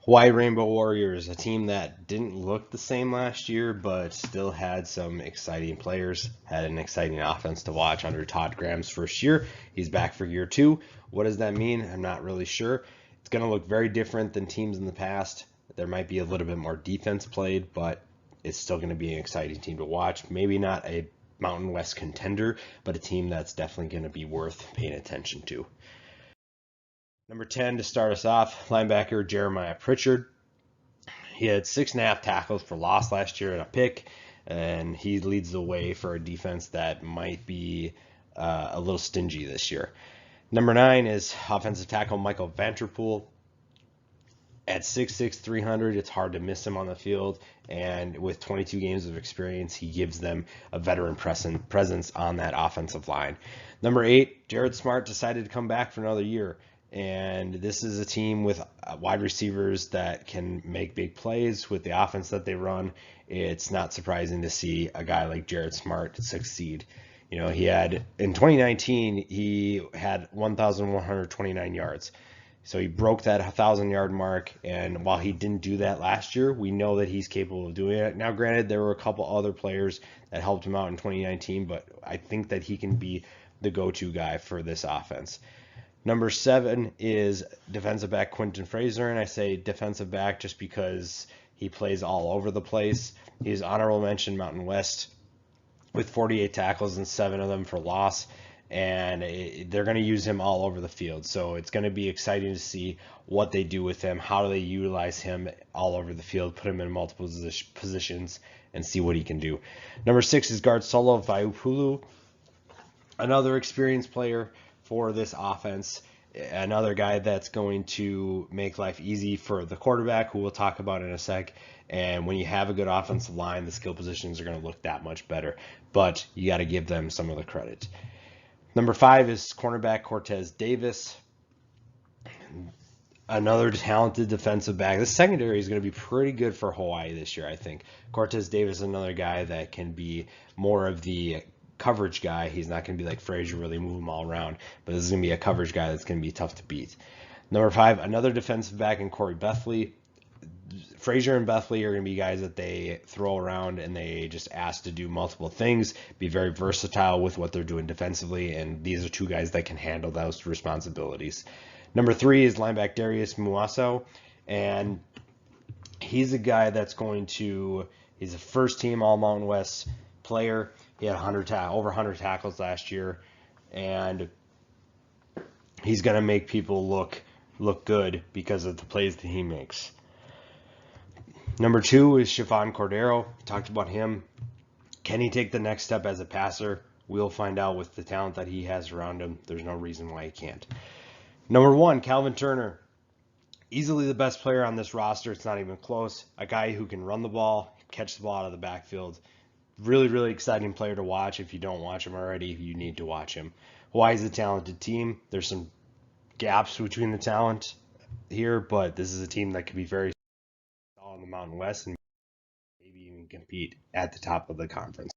Hawaii Rainbow Warriors, a team that didn't look the same last year, but still had some exciting players, had an exciting offense to watch under Todd Graham's first year. He's back for year two. What does that mean? I'm not really sure. It's going to look very different than teams in the past. There might be a little bit more defense played, but it's still going to be an exciting team to watch. Maybe not a Mountain West contender, but a team that's definitely going to be worth paying attention to. Number 10 to start us off, linebacker Jeremiah Pritchett. He had 6.5 tackles for loss last year and a pick, and he leads the way for a defense that might be a little stingy this year. Number 9 is offensive tackle Michael Vanterpool. At 6'6", 300, it's hard to miss him on the field, and with 22 games of experience, he gives them a veteran presence on that offensive line. Number 8, Jared Smart decided to come back for another year, and this is a team with wide receivers that can make big plays with the offense that they run. It's not surprising to see a guy like Jared Smart succeed. You know, in 2019, he had 1,129 yards. So he broke that 1,000-yard mark, and while he didn't do that last year, we know that he's capable of doing it. Now, granted, there were a couple other players that helped him out in 2019, but I think that he can be the go-to guy for this offense. Number 7 is defensive back Quinton Frasier, and I say defensive back just because he plays all over the place. He's honorable mention Mountain West with 48 tackles and 7 of them for loss. And they're going to use him all over the field. So it's going to be exciting to see what they do with him, how do they utilize him all over the field, put him in multiple positions, and see what he can do. Number 6 is guard solo Viofulu, another experienced player for this offense, another guy that's going to make life easy for the quarterback, who we'll talk about in a sec. And when you have a good offensive line, the skill positions are going to look that much better. But you got to give them some of the credit. Number 5 is cornerback Cortez Davis, another talented defensive back. The secondary is going to be pretty good for Hawaii this year, I think. Cortez Davis is another guy that can be more of the coverage guy. He's not going to be like Frasier where they move him all around, but this is going to be a coverage guy that's going to be tough to beat. Number 5, another defensive back in Corey Bethley. Frasier and Bethley are going to be guys that they throw around and they just ask to do multiple things, be very versatile with what they're doing defensively, and these are two guys that can handle those responsibilities. Number 3 is linebacker Darius Muasso, and he's a guy that's he's a first-team All-Mountain West player. He had over 100 tackles last year, and he's going to make people look good because of the plays that he makes. Number 2 is Chiffon Cordero. Talked about him. Can he take the next step as a passer? We'll find out with the talent that he has around him. There's no reason why he can't. Number 1, Calvin Turner. Easily the best player on this roster. It's not even close. A guy who can run the ball, catch the ball out of the backfield. Really, really exciting player to watch. If you don't watch him already, you need to watch him. Hawaii's a talented team. There's some gaps between the talent here, but this is a team that could be very in the Mountain West and maybe even compete at the top of the conference.